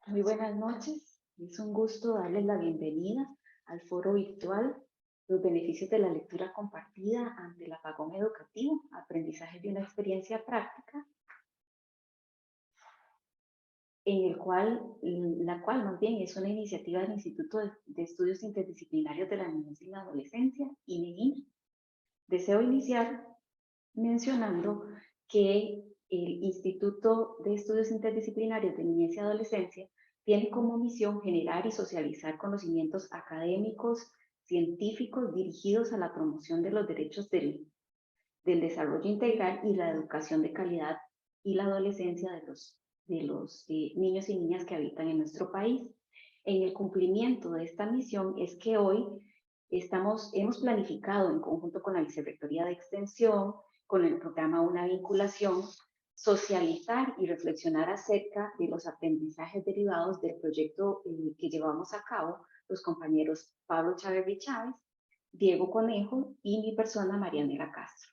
Muy buenas noches. Es un gusto darles la bienvenida al foro virtual Los beneficios de la lectura compartida ante el apagón educativo, aprendizaje de una experiencia práctica, en el cual, la cual más bien es una iniciativa del Instituto de Estudios Interdisciplinarios de la Niñez y la Adolescencia, INEIN. Deseo iniciar mencionando que el Instituto de Estudios Interdisciplinarios de Niñez y Adolescencia tiene como misión generar y socializar conocimientos académicos, científicos dirigidos a la promoción de los derechos del desarrollo integral y la educación de calidad y la adolescencia de los niños y niñas que habitan en nuestro país. En el cumplimiento de esta misión es que hoy hemos planificado en conjunto con la Vicerrectoría de Extensión, con el programa Una Vinculación, socializar y reflexionar acerca de los aprendizajes derivados del proyecto que llevamos a cabo los compañeros Pablo Chávez Chávez, Diego Conejo y mi persona Marianela Castro.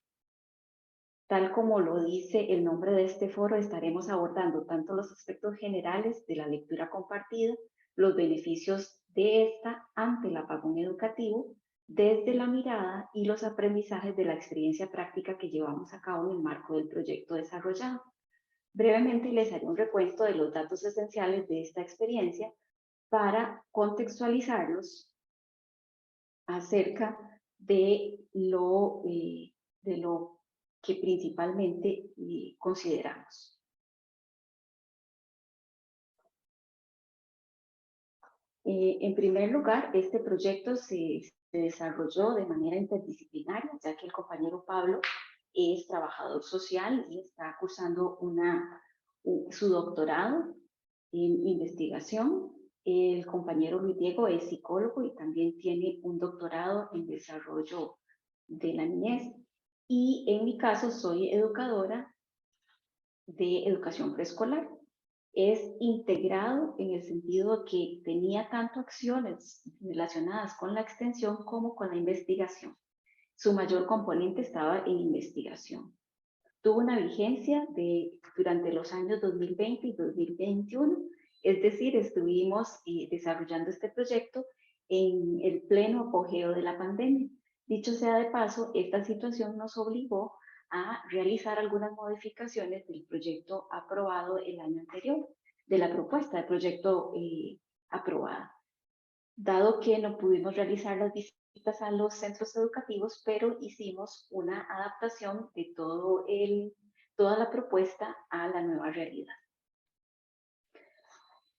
Tal como lo dice el nombre de este foro, estaremos abordando tanto los aspectos generales de la lectura compartida, los beneficios de esta ante el apagón educativo, desde la mirada y los aprendizajes de la experiencia práctica que llevamos a cabo en el marco del proyecto desarrollado. Brevemente les haré un recuento de los datos esenciales de esta experiencia para contextualizarlos acerca de lo que principalmente consideramos. En primer lugar, este proyecto se desarrolló de manera interdisciplinaria, ya que el compañero Pablo es trabajador social y está cursando su doctorado en investigación. El compañero Luis Diego es psicólogo y también tiene un doctorado en desarrollo de la niñez. Y en mi caso soy educadora de educación preescolar. Es integrado en el sentido de que tenía tanto acciones relacionadas con la extensión como con la investigación. Su mayor componente estaba en investigación. Tuvo una vigencia durante los años 2020 y 2021, es decir, estuvimos desarrollando este proyecto en el pleno apogeo de la pandemia. Dicho sea de paso, esta situación nos obligó a realizar algunas modificaciones del proyecto aprobado el año anterior, de la propuesta de proyecto aprobada. Dado que no pudimos realizar las visitas a los centros educativos, pero hicimos una adaptación de toda la propuesta a la nueva realidad.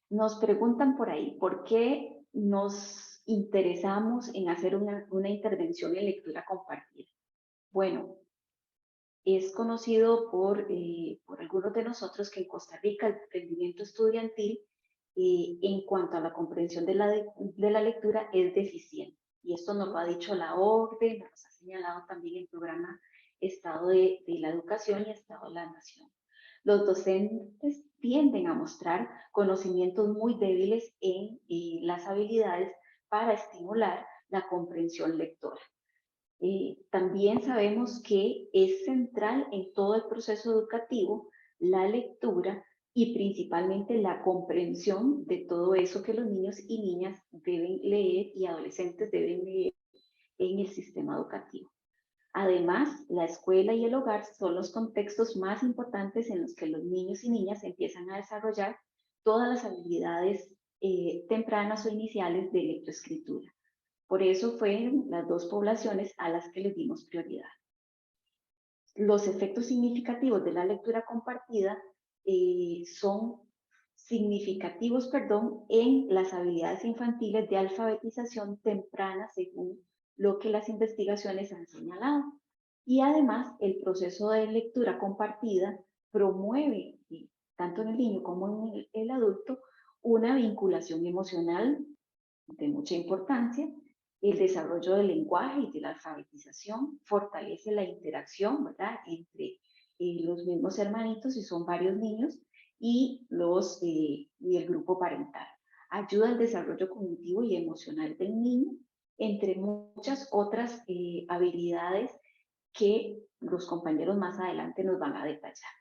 Nos preguntan por ahí, ¿por qué nos interesamos en hacer una intervención en lectura compartida? Bueno, es conocido por algunos de nosotros que en Costa Rica el rendimiento estudiantil en cuanto a la comprensión de la lectura es deficiente. Y esto nos lo ha dicho la OCDE, nos lo ha señalado también el programa Estado de la Educación y Estado de la Nación. Los docentes tienden a mostrar conocimientos muy débiles en las habilidades para estimular la comprensión lectora. También sabemos que es central en todo el proceso educativo la lectura y principalmente la comprensión de todo eso que los niños y niñas deben leer y adolescentes deben leer en el sistema educativo. Además, la escuela y el hogar son los contextos más importantes en los que los niños y niñas empiezan a desarrollar todas las habilidades tempranas o iniciales de lectoescritura. Por eso fueron las dos poblaciones a las que les dimos prioridad. Los efectos significativos de la lectura compartida son significativos, en las habilidades infantiles de alfabetización temprana, según lo que las investigaciones han señalado. Y además, el proceso de lectura compartida promueve, tanto en el niño como en el adulto, una vinculación emocional de mucha importancia. El desarrollo del lenguaje y de la alfabetización fortalece la interacción, ¿verdad?, entre los mismos hermanitos, si son varios niños, y el grupo parental. Ayuda al desarrollo cognitivo y emocional del niño, entre muchas otras habilidades que los compañeros más adelante nos van a detallar.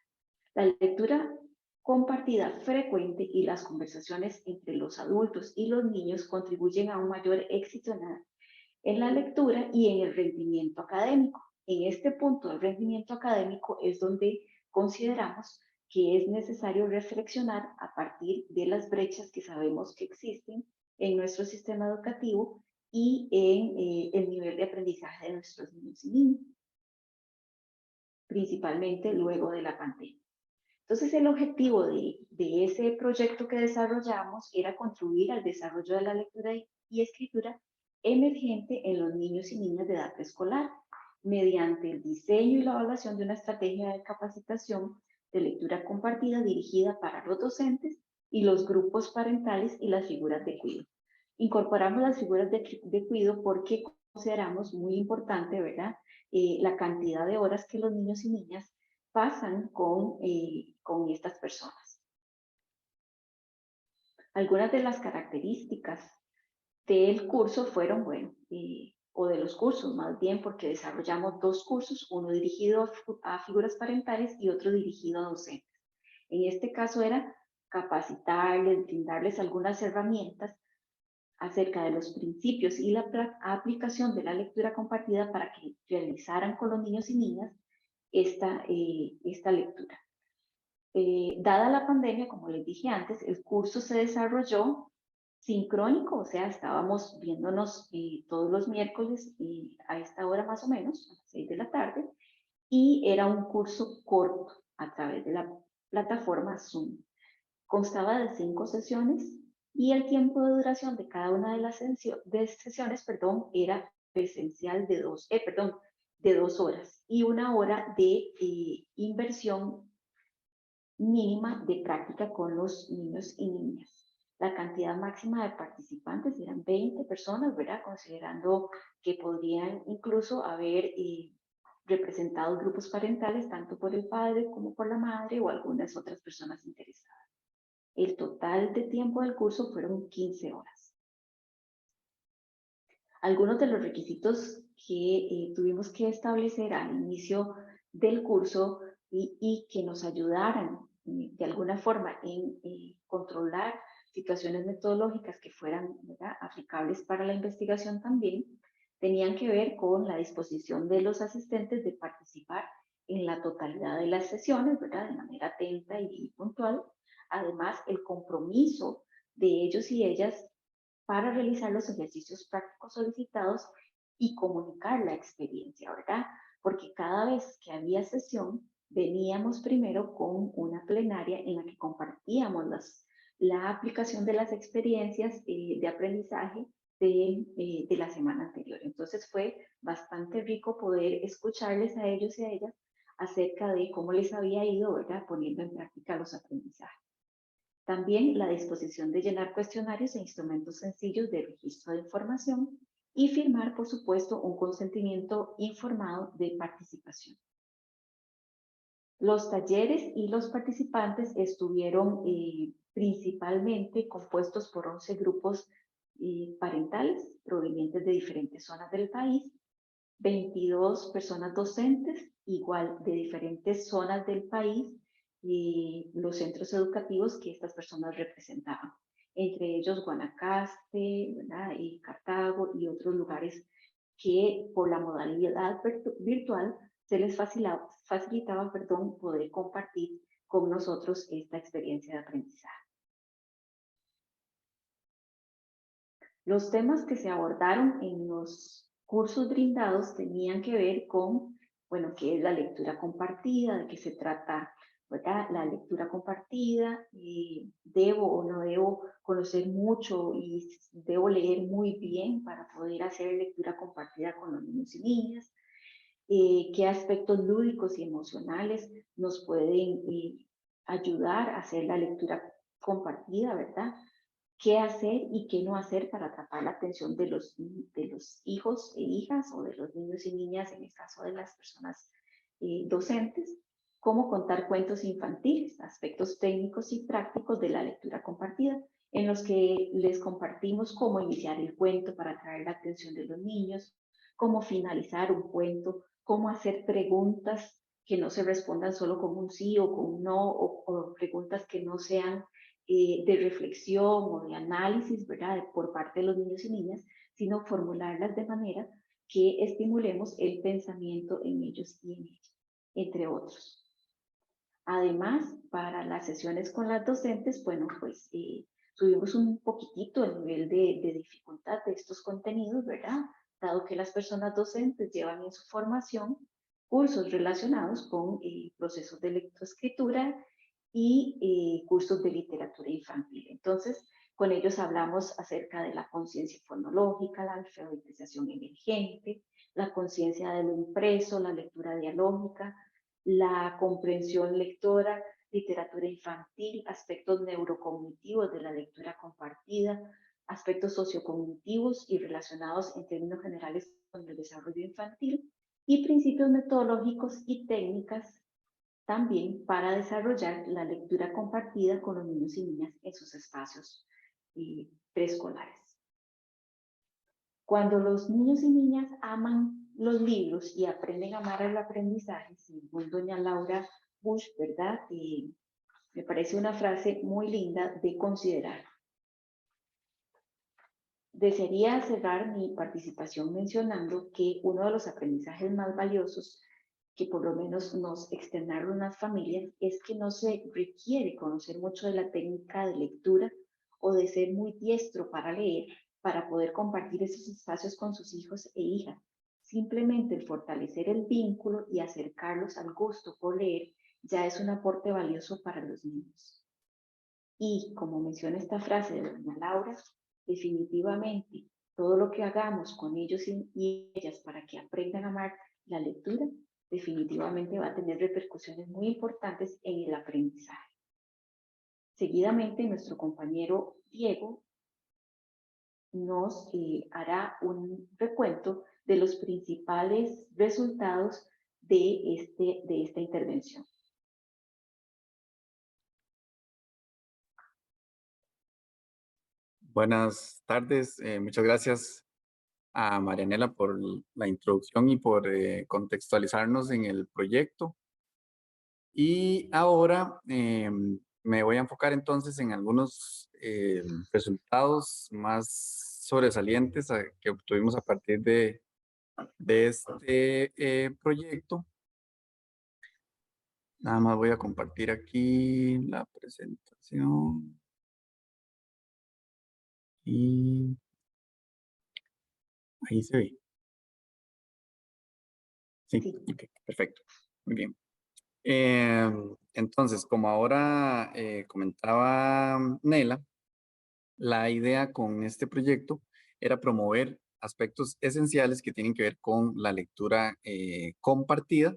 La lectura compartida frecuente y las conversaciones entre los adultos y los niños contribuyen a un mayor éxito en la lectura y en el rendimiento académico. En este punto del rendimiento académico es donde consideramos que es necesario reflexionar a partir de las brechas que sabemos que existen en nuestro sistema educativo y en el nivel de aprendizaje de nuestros niños y niñas, principalmente luego de la pandemia. Entonces, el objetivo de ese proyecto que desarrollamos era contribuir al desarrollo de la lectura y escritura emergente en los niños y niñas de edad preescolar, mediante el diseño y la evaluación de una estrategia de capacitación de lectura compartida dirigida para los docentes y los grupos parentales y las figuras de cuidado. Incorporamos las figuras de cuidado porque consideramos muy importante, ¿verdad? La cantidad de horas que los niños y niñas pasan con estas personas. Algunas de las características del curso fueron, bueno, o de los cursos más bien, porque desarrollamos dos cursos, uno dirigido a figuras parentales y otro dirigido a docentes. En este caso era capacitarles, brindarles algunas herramientas acerca de los principios y la aplicación de la lectura compartida para que realizaran con los niños y niñas esta lectura. Dada la pandemia, como les dije antes, el curso se desarrolló sincrónico, o sea, estábamos viéndonos todos los miércoles a esta hora más o menos, a las 6 de la tarde, y era un curso corto a través de la plataforma Zoom. Constaba de 5 sesiones y el tiempo de duración de cada una de las sesiones era presencial de 2 horas y 1 hora de inversión mínima de práctica con los niños y niñas. La cantidad máxima de participantes eran 20 personas, ¿verdad? Considerando que podrían incluso haber representado grupos parentales, tanto por el padre como por la madre o algunas otras personas interesadas. El total de tiempo del curso fueron 15 horas. Algunos de los requisitos que tuvimos que establecer al inicio del curso y que nos ayudaran de alguna forma en controlar situaciones metodológicas que fueran, ¿verdad?, aplicables para la investigación también, tenían que ver con la disposición de los asistentes de participar en la totalidad de las sesiones, ¿verdad?, de manera atenta y puntual. Además, el compromiso de ellos y ellas para realizar los ejercicios prácticos solicitados y comunicar la experiencia, ¿verdad? Porque cada vez que había sesión, veníamos primero con una plenaria en la que compartíamos la aplicación de las experiencias de aprendizaje de la semana anterior. Entonces fue bastante rico poder escucharles a ellos y a ellas acerca de cómo les había ido, ¿verdad?, poniendo en práctica los aprendizajes. También la disposición de llenar cuestionarios e instrumentos sencillos de registro de información y firmar, por supuesto, un consentimiento informado de participación. Los talleres y los participantes estuvieron principalmente compuestos por 11 grupos parentales provenientes de diferentes zonas del país, 22 personas docentes, igual de diferentes zonas del país, y los centros educativos que estas personas representaban, entre ellos Guanacaste, ¿verdad?, y Cartago y otros lugares que por la modalidad virtual se les facilitaba poder compartir con nosotros esta experiencia de aprendizaje. Los temas que se abordaron en los cursos brindados tenían que ver con, bueno, qué es la lectura compartida, de qué se trata, ¿verdad?, la lectura compartida, debo o no debo conocer mucho y debo leer muy bien para poder hacer lectura compartida con los niños y niñas, qué aspectos lúdicos y emocionales nos pueden ayudar a hacer la lectura compartida, ¿verdad?, qué hacer y qué no hacer para atrapar la atención de los hijos e hijas o de los niños y niñas, en el caso de las personas docentes, cómo contar cuentos infantiles, aspectos técnicos y prácticos de la lectura compartida, en los que les compartimos cómo iniciar el cuento para atraer la atención de los niños, cómo finalizar un cuento, cómo hacer preguntas que no se respondan solo con un sí o con un no, o preguntas que no sean de reflexión o de análisis, ¿verdad? Por parte de los niños y niñas, sino formularlas de manera que estimulemos el pensamiento en ellos y en ellas, entre otros. Además, para las sesiones con las docentes, bueno, pues subimos un poquitito el nivel de dificultad de estos contenidos, ¿verdad? Dado que las personas docentes llevan en su formación cursos relacionados con procesos de lectoescritura y cursos de literatura infantil. Entonces, con ellos hablamos acerca de la conciencia fonológica, la alfabetización emergente, la conciencia de lo impreso, la lectura dialógica, la comprensión lectora, literatura infantil, aspectos neurocognitivos de la lectura compartida, aspectos sociocognitivos y relacionados en términos generales con el desarrollo infantil, y principios metodológicos y técnicas también para desarrollar la lectura compartida con los niños y niñas en sus espacios preescolares. Cuando los niños y niñas aman los libros y aprenden a amar el aprendizaje, según doña Laura Bush, ¿verdad? Me parece una frase muy linda de considerar. Desearía cerrar mi participación mencionando que uno de los aprendizajes más valiosos que por lo menos nos externaron las familias es que no se requiere conocer mucho de la técnica de lectura o de ser muy diestro para leer para poder compartir esos espacios con sus hijos e hijas. Simplemente el fortalecer el vínculo y acercarlos al gusto por leer ya es un aporte valioso para los niños. Y como menciona esta frase de doña Laura, definitivamente todo lo que hagamos con ellos y ellas para que aprendan a amar la lectura, definitivamente va a tener repercusiones muy importantes en el aprendizaje. Seguidamente, nuestro compañero Diego nos hará un recuento de los principales resultados de esta intervención. Buenas tardes, muchas gracias a Marianela por la introducción y por contextualizarnos en el proyecto. Y ahora me voy a enfocar entonces en algunos resultados más sobresalientes que obtuvimos a partir de este proyecto. Nada más voy a compartir aquí la presentación. Y ahí se ve. Sí, Sí. ok, perfecto. Muy bien. Entonces, como ahora comentaba Nela, la idea con este proyecto era promover aspectos esenciales que tienen que ver con la lectura compartida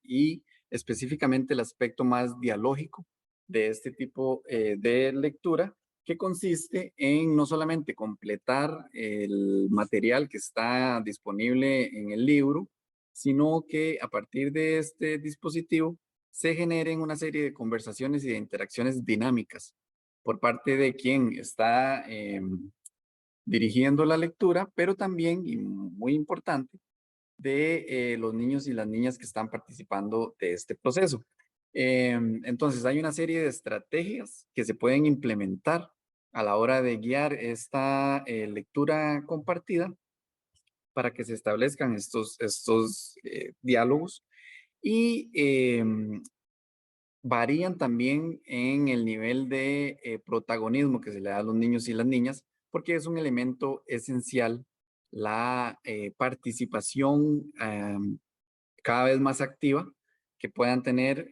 y específicamente el aspecto más dialógico de este tipo de lectura, que consiste en no solamente completar el material que está disponible en el libro, sino que a partir de este dispositivo se generen una serie de conversaciones y de interacciones dinámicas por parte de quien está dirigiendo la lectura, pero también, y muy importante, de los niños y las niñas que están participando de este proceso. Entonces, hay una serie de estrategias que se pueden implementar a la hora de guiar esta lectura compartida para que se establezcan estos diálogos y varían también en el nivel de protagonismo que se le da a los niños y las niñas, porque es un elemento esencial la participación cada vez más activa que puedan tener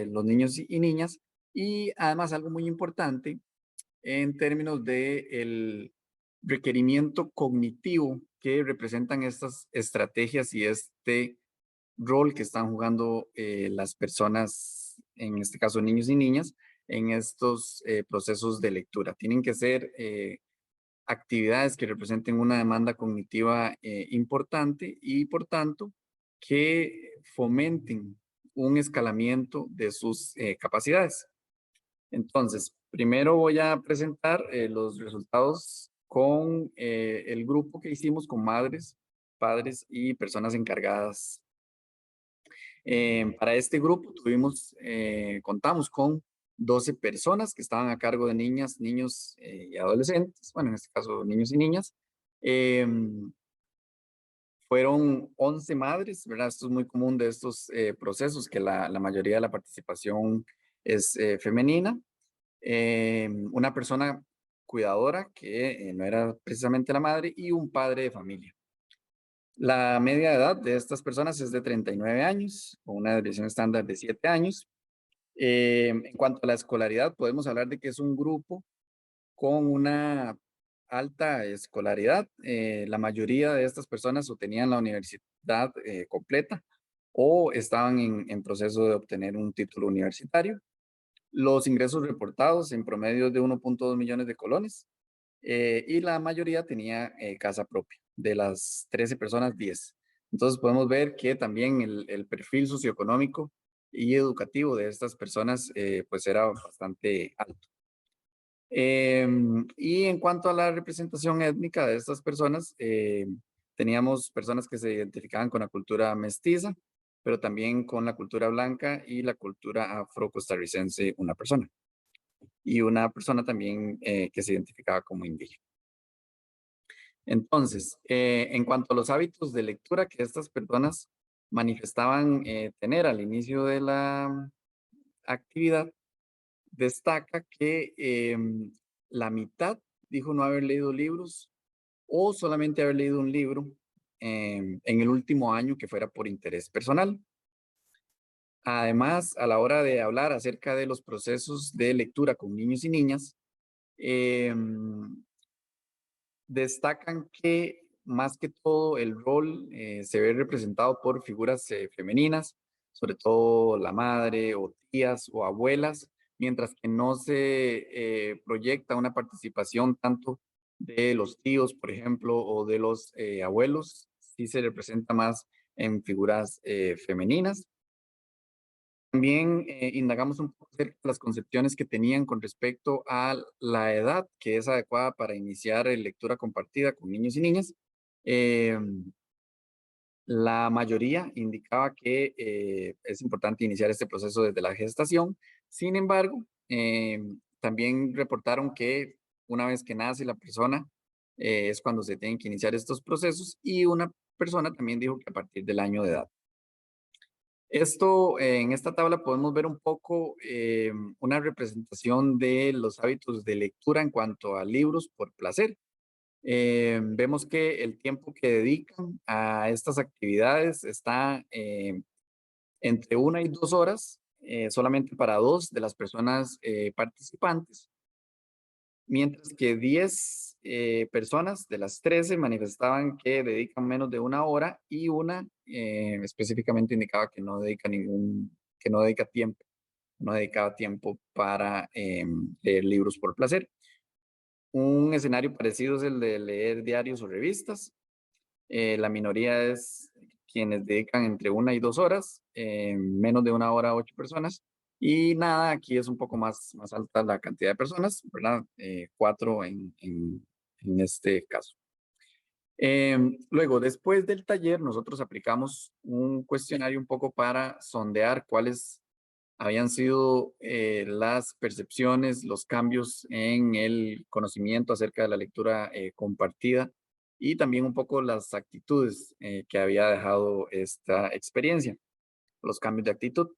los niños y niñas. Y además algo muy importante en términos de el requerimiento cognitivo que representan estas estrategias y este rol que están jugando las personas, en este caso niños y niñas, en estos procesos de lectura. Tienen que ser actividades que representen una demanda cognitiva importante y por tanto que fomenten un escalamiento de sus capacidades. Entonces, primero voy a presentar los resultados con el grupo que hicimos con madres, padres y personas encargadas Para este grupo contamos con 12 personas que estaban a cargo de niñas, niños y adolescentes, bueno, en este caso niños y niñas. Em, Fueron 11 madres, ¿verdad? Esto es muy común de estos procesos, que la mayoría de la participación es femenina. Una persona cuidadora que no era precisamente la madre y un padre de familia. La media edad de estas personas es de 39 años, con una desviación estándar de 7 años. En cuanto a la escolaridad, podemos hablar de que es un grupo con una alta escolaridad. La mayoría de estas personas o tenían la universidad completa o estaban en proceso de obtener un título universitario. Los ingresos reportados en promedio de 1.2 millones de colones, y la mayoría tenía casa propia. De las 13 personas, 10. Entonces podemos ver que también el perfil socioeconómico y educativo de estas personas pues era bastante alto. Y en cuanto a la representación étnica de estas personas, teníamos personas que se identificaban con la cultura mestiza, pero también con la cultura blanca y la cultura afro-costarricense, una persona. Y una persona también que se identificaba como indígena. Entonces, en cuanto a los hábitos de lectura que estas personas manifestaban tener al inicio de la actividad, destaca que la mitad dijo no haber leído libros o solamente haber leído un libro en el último año que fuera por interés personal. Además, a la hora de hablar acerca de los procesos de lectura con niños y niñas, em, destacan que más que todo el rol se ve representado por figuras femeninas, sobre todo la madre o tías o abuelas, mientras que no se proyecta una participación tanto de los tíos, por ejemplo, o de los abuelos. Sí se representa más en figuras femeninas. También indagamos un poco acerca de las concepciones que tenían con respecto a la edad que es adecuada para iniciar lectura compartida con niños y niñas. Em, la mayoría indicaba que es importante iniciar este proceso desde la gestación. Sin embargo, también reportaron que una vez que nace la persona es cuando se tienen que iniciar estos procesos, y una persona también dijo que a partir del año de edad. Esto, en esta tabla podemos ver un poco una representación de los hábitos de lectura en cuanto a libros por placer. Vemos que el tiempo que dedican a estas actividades está entre 1 y 2 horas, solamente para 2 de las personas participantes, mientras que 10 personas de las 13 manifestaban que dedican menos de 1 hora, y una específicamente indicaba que no dedica que no dedica tiempo, no dedicaba tiempo para leer libros por placer. Un escenario parecido es el de leer diarios o revistas. La minoría es quienes dedican entre 1 y 2 horas, menos de 1 hora, 8 personas. Y nada, aquí es un poco más alta la cantidad de personas, ¿verdad? 4 en este caso. Luego, después del taller, nosotros aplicamos un cuestionario un poco para sondear cuáles habían sido las percepciones, los cambios en el conocimiento acerca de la lectura compartida, y también un poco las actitudes que había dejado esta experiencia, los cambios de actitud.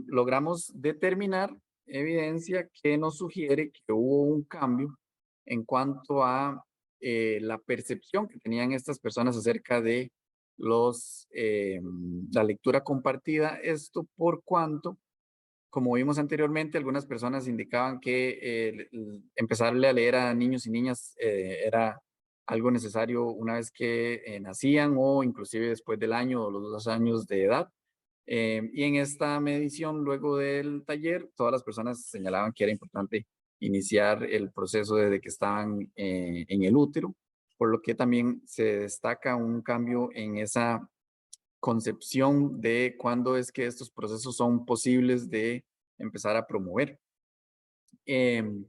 Logramos determinar evidencia que nos sugiere que hubo un cambio en cuanto a la percepción que tenían estas personas acerca de la lectura compartida. Esto por cuanto, como vimos anteriormente, algunas personas indicaban que empezarle a leer a niños y niñas era algo necesario una vez que nacían, o inclusive después del año o los 2 años de edad. Y en esta medición, luego del taller, todas las personas señalaban que era importante iniciar el proceso desde que estaban en el útero, por lo que también se destaca un cambio en esa concepción de cuándo es que estos procesos son posibles de empezar a promover. Em,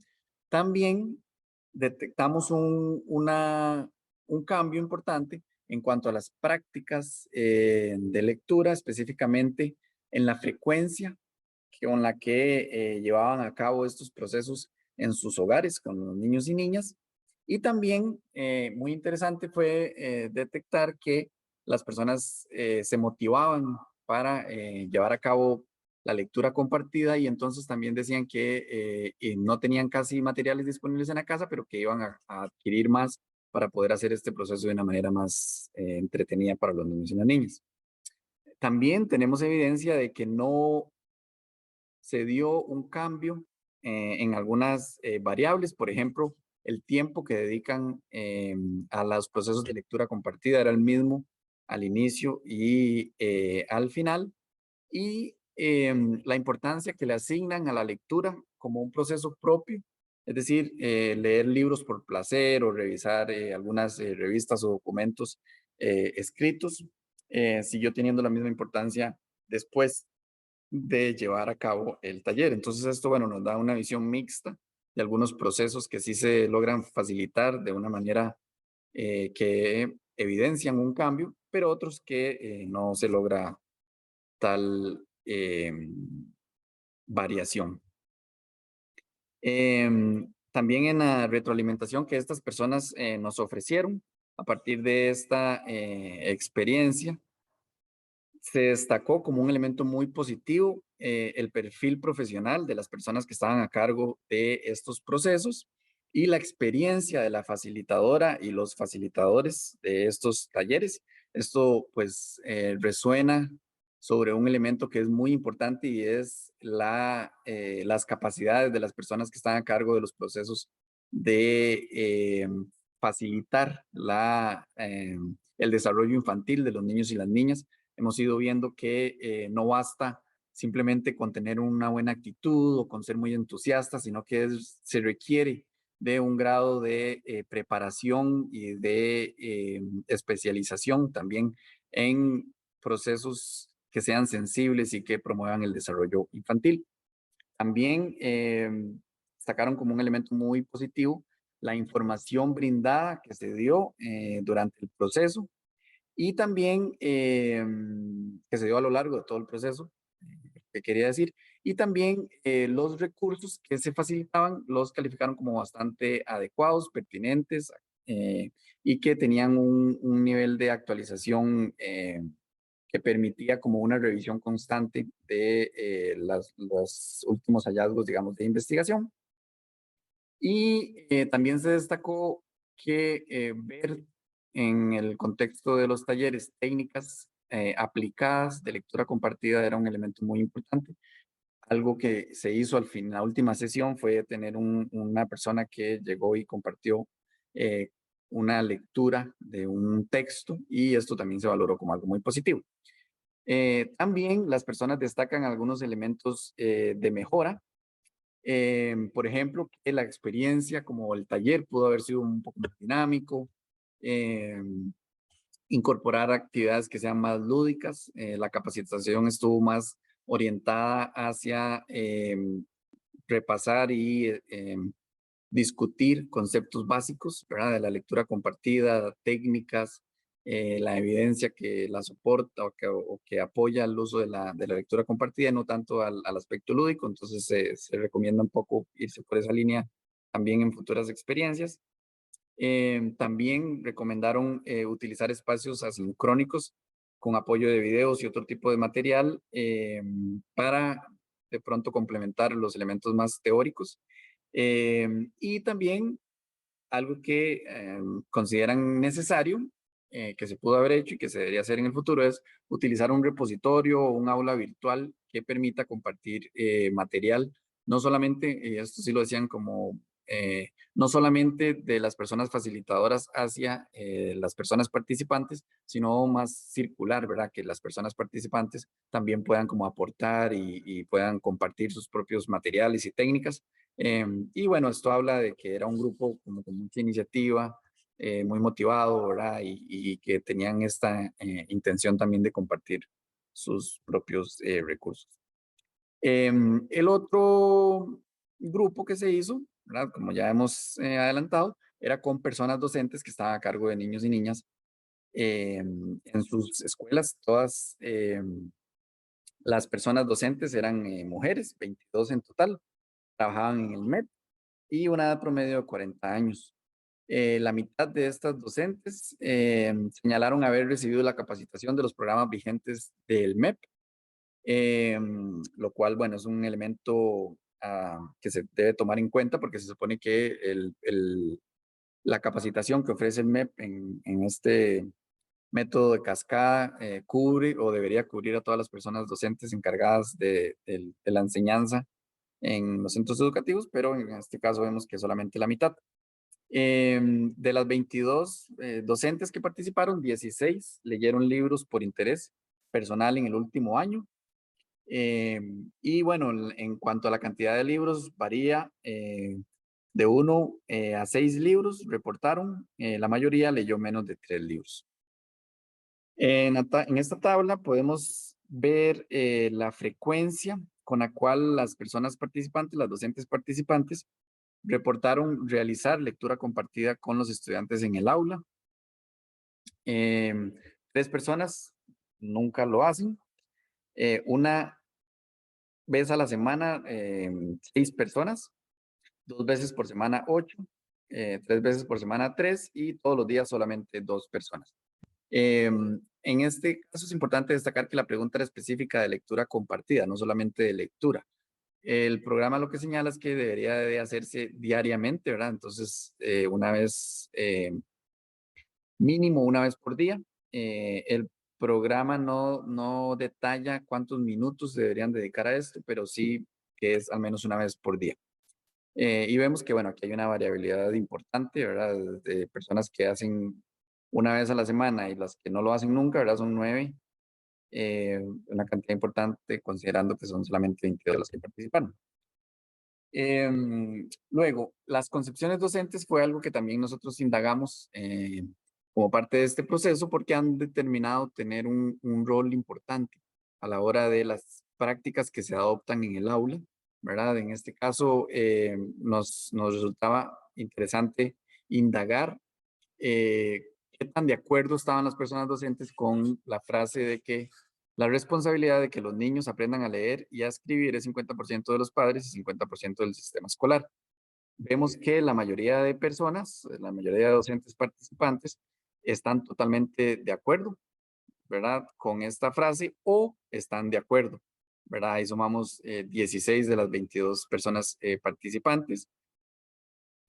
También detectamos un cambio importante en cuanto a las prácticas de lectura, específicamente en la frecuencia con la que llevaban a cabo estos procesos en sus hogares con los niños y niñas. Y también muy interesante fue detectar que las personas se motivaban para llevar a cabo la lectura compartida y entonces también decían que no tenían casi materiales disponibles en la casa, pero que iban a adquirir más para poder hacer este proceso de una manera más entretenida para los niños y las niñas. También tenemos evidencia de que no se dio un cambio en algunas variables, por ejemplo, el tiempo que dedican a los procesos de lectura compartida era el mismo al inicio y al final, y la importancia que le asignan a la lectura como un proceso propio, es decir, leer libros por placer o revisar algunas revistas o documentos escritos, siguió teniendo la misma importancia después de llevar a cabo el taller. Entonces esto, bueno, nos da una visión mixta de algunos procesos que sí se logran facilitar de una manera que evidencian un cambio, pero otros que no se logra tal variación. También en la retroalimentación que estas personas nos ofrecieron a partir de esta experiencia, se destacó como un elemento muy positivo el perfil profesional de las personas que estaban a cargo de estos procesos y la experiencia de la facilitadora y los facilitadores de estos talleres. Esto pues resuena sobre un elemento que es muy importante y es las capacidades de las personas que están a cargo de los procesos de facilitar el desarrollo infantil de los niños y las niñas. Hemos ido viendo que no basta simplemente con tener una buena actitud o con ser muy entusiasta, sino que se requiere de un grado de preparación y de especialización también en procesos que sean sensibles y que promuevan el desarrollo infantil. También sacaron como un elemento muy positivo la información brindada que se dio durante el proceso y también que se dio a lo largo de todo el proceso, que quería decir, y también los recursos que se facilitaban los calificaron como bastante adecuados, pertinentes y que tenían un nivel de actualización que permitía como una revisión constante de los últimos hallazgos, digamos, de investigación. Y también se destacó que ver en el contexto de los talleres técnicas aplicadas de lectura compartida era un elemento muy importante. Algo que se hizo al fin, la última sesión fue tener una persona que llegó y compartió eh, una lectura de un texto y esto también se valoró como algo muy positivo. También las personas destacan algunos elementos de mejora. Por ejemplo, que la experiencia como el taller pudo haber sido un poco más dinámico, incorporar actividades que sean más lúdicas. La capacitación estuvo más orientada hacia repasar y discutir conceptos básicos, ¿verdad? De la lectura compartida, técnicas, la evidencia que la soporta o que apoya el uso de la lectura compartida, no tanto al aspecto lúdico. Entonces se recomienda un poco irse por esa línea también en futuras experiencias. También recomendaron utilizar espacios asincrónicos con apoyo de videos y otro tipo de material para de pronto complementar los elementos más teóricos. Y también algo que consideran necesario, que se pudo haber hecho y que se debería hacer en el futuro, es utilizar un repositorio o un aula virtual que permita compartir material, no solamente, y esto sí lo decían como, no solamente de las personas facilitadoras hacia las personas participantes, sino más circular, ¿verdad? Que las personas participantes también puedan como aportar y puedan compartir sus propios materiales y técnicas y bueno, esto habla de que era un grupo como con mucha iniciativa, muy motivado, ¿verdad? Y que tenían esta intención también de compartir sus propios recursos. El otro grupo que se hizo, ¿verdad? Como ya hemos adelantado, era con personas docentes que estaban a cargo de niños y niñas En sus escuelas, todas las personas docentes eran mujeres, 22 en total, trabajaban en el MEP y una edad promedio de 40 años. La mitad de estas docentes señalaron haber recibido la capacitación de los programas vigentes del MEP, lo cual, bueno, es un elemento que se debe tomar en cuenta porque se supone que la capacitación que ofrece el MEP en este método de cascada cubre o debería cubrir a todas las personas docentes encargadas de la enseñanza en los centros educativos, pero en este caso vemos que solamente la mitad. De las 22 docentes que participaron, 16 leyeron libros por interés personal en el último año. Y bueno, en cuanto a la cantidad de libros, varía de 1 a 6 libros, reportaron. La mayoría leyó menos de 3 libros. En esta tabla podemos ver la frecuencia con la cual las personas participantes, las docentes participantes, reportaron realizar lectura compartida con los estudiantes en el aula. 3 personas nunca lo hacen. Una vez a la semana, 6 personas. 2 veces por semana, 8. 3 veces por semana, 3. Y todos los días solamente 2 personas. En este caso es importante destacar que la pregunta era específica de lectura compartida, no solamente de lectura. El programa lo que señala es que debería de hacerse diariamente, ¿verdad? Entonces, mínimo una vez por día. El programa no detalla cuántos minutos se deberían dedicar a esto, pero sí que es al menos una vez por día. Y vemos que, bueno, aquí hay una variabilidad importante, ¿verdad? De personas que hacen una vez a la semana y las que no lo hacen nunca, ¿verdad? Son 9, una cantidad importante considerando que son solamente 22 las que participaron. Luego, las concepciones docentes fue algo que también nosotros indagamos como parte de este proceso porque han determinado tener un rol importante a la hora de las prácticas que se adoptan en el aula, ¿verdad? En este caso, nos resultaba interesante indagar qué tan de acuerdo estaban las personas docentes con la frase de que la responsabilidad de que los niños aprendan a leer y a escribir es 50% de los padres y 50% del sistema escolar. Vemos que la mayoría de personas, la mayoría de docentes participantes, están totalmente de acuerdo, ¿verdad? Con esta frase o están de acuerdo, ¿verdad? Ahí sumamos 16 de las 22 personas participantes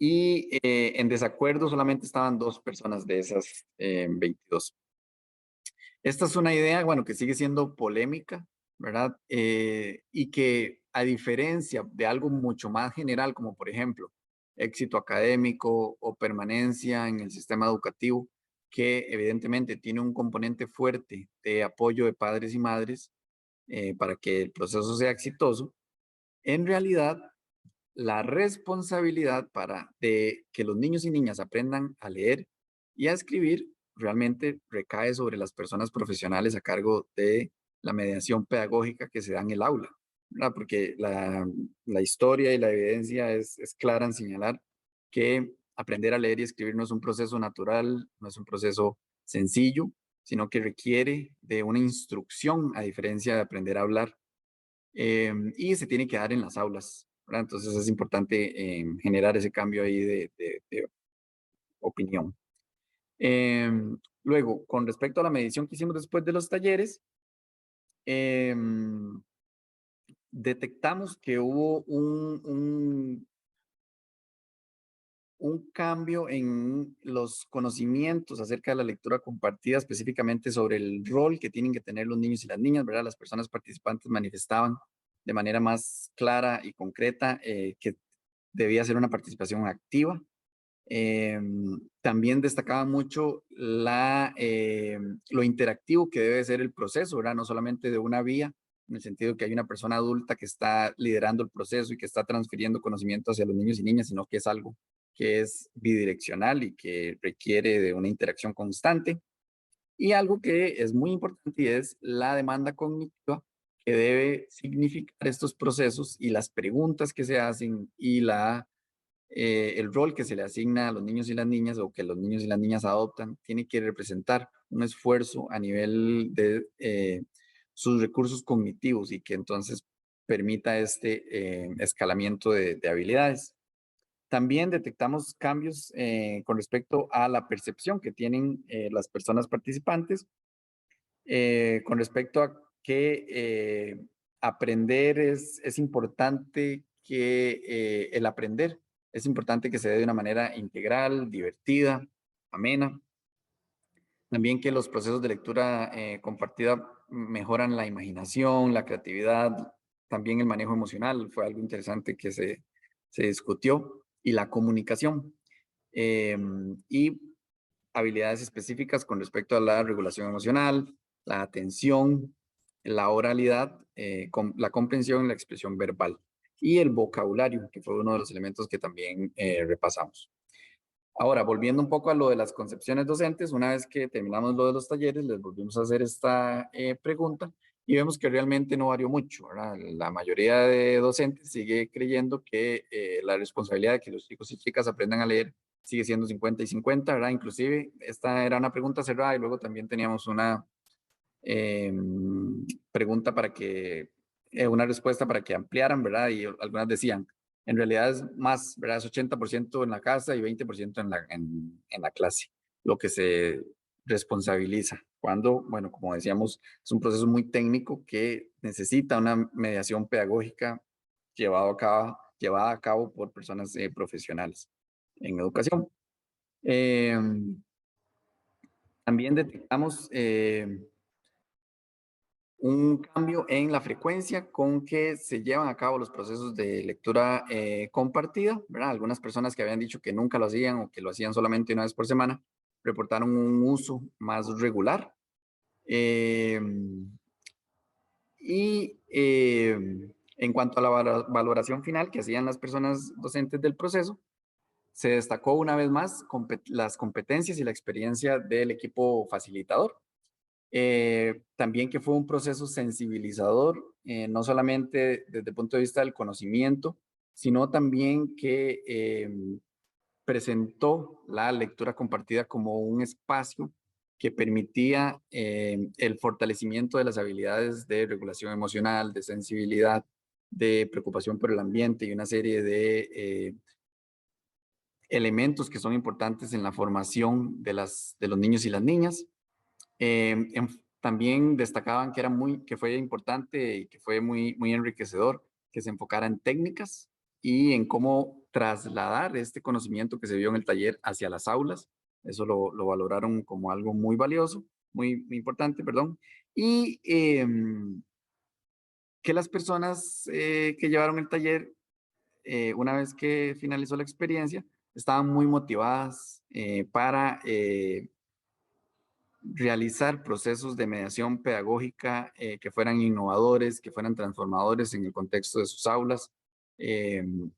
y en desacuerdo solamente estaban 2 personas de esas 22. Esta es una idea, bueno, que sigue siendo polémica, ¿verdad? Y que a diferencia de algo mucho más general, como por ejemplo éxito académico o permanencia en el sistema educativo, que evidentemente tiene un componente fuerte de apoyo de padres y madres para que el proceso sea exitoso, en realidad la responsabilidad de que los niños y niñas aprendan a leer y a escribir realmente recae sobre las personas profesionales a cargo de la mediación pedagógica que se da en el aula, ¿verdad? Porque la historia y la evidencia es clara en señalar que aprender a leer y escribir no es un proceso natural, no es un proceso sencillo, sino que requiere de una instrucción a diferencia de aprender a hablar y se tiene que dar en las aulas, ¿verdad? Entonces es importante generar ese cambio ahí de opinión. Luego, con respecto a la medición que hicimos después de los talleres, em, detectamos que hubo un cambio en los conocimientos acerca de la lectura compartida, específicamente sobre el rol que tienen que tener los niños y las niñas, ¿verdad? Las personas participantes manifestaban de manera más clara y concreta que debía ser una participación activa. También destacaba mucho lo interactivo que debe ser el proceso, ¿verdad? No solamente de una vía, en el sentido que hay una persona adulta que está liderando el proceso y que está transfiriendo conocimiento hacia los niños y niñas, sino que es algo que es bidireccional y que requiere de una interacción constante. Y algo que es muy importante y es la demanda cognitiva que debe significar estos procesos y las preguntas que se hacen y el rol que se le asigna a los niños y las niñas o que los niños y las niñas adoptan tiene que representar un esfuerzo a nivel de sus recursos cognitivos y que entonces permita este escalamiento de habilidades. También detectamos cambios con respecto a la percepción que tienen las personas participantes con respecto a que aprender es importante que el aprender es importante que se dé de una manera integral, divertida, amena. También que los procesos de lectura compartida mejoran la imaginación, la creatividad, también el manejo emocional, fue algo interesante que se discutió, y la comunicación. Y habilidades específicas con respecto a la regulación emocional, la atención, la oralidad, la comprensión, la expresión verbal y el vocabulario, que fue uno de los elementos que también repasamos. Ahora, volviendo un poco a lo de las concepciones docentes, una vez que terminamos lo de los talleres, les volvimos a hacer esta pregunta y vemos que realmente no varió mucho, ¿verdad? La mayoría de docentes sigue creyendo que la responsabilidad de que los chicos y chicas aprendan a leer sigue siendo 50 y 50, ¿verdad? Inclusive, esta era una pregunta cerrada y luego también teníamos una pregunta para que, una respuesta para que ampliaran, ¿verdad? Y algunas decían, en realidad es más, ¿verdad? Es 80% en la casa y 20% en la clase, lo que se responsabiliza. Cuando, bueno, como decíamos, es un proceso muy técnico que necesita una mediación pedagógica llevada a cabo por personas profesionales en educación. También detectamos un cambio en la frecuencia con que se llevan a cabo los procesos de lectura compartida, ¿verdad? Algunas personas que habían dicho que nunca lo hacían o que lo hacían solamente una vez por semana, reportaron un uso más regular. Eh, en cuanto a la valoración final que hacían las personas docentes del proceso, se destacó una vez más las competencias y la experiencia del equipo facilitador. También que fue un proceso sensibilizador, no solamente desde el punto de vista del conocimiento, sino también que presentó la lectura compartida como un espacio que permitía el fortalecimiento de las habilidades de regulación emocional, de sensibilidad, de preocupación por el ambiente y una serie de elementos que son importantes en la formación de los niños y las niñas. También destacaban que, que fue importante y que fue muy enriquecedor que se enfocara en técnicas y en cómo trasladar este conocimiento que se vio en el taller hacia las aulas. Eso lo valoraron como algo muy valioso, muy importante, perdón. Y que las personas que llevaron el taller, una vez que finalizó la experiencia, estaban muy motivadas para realizar procesos de mediación pedagógica que fueran innovadores, que fueran transformadores en el contexto de sus aulas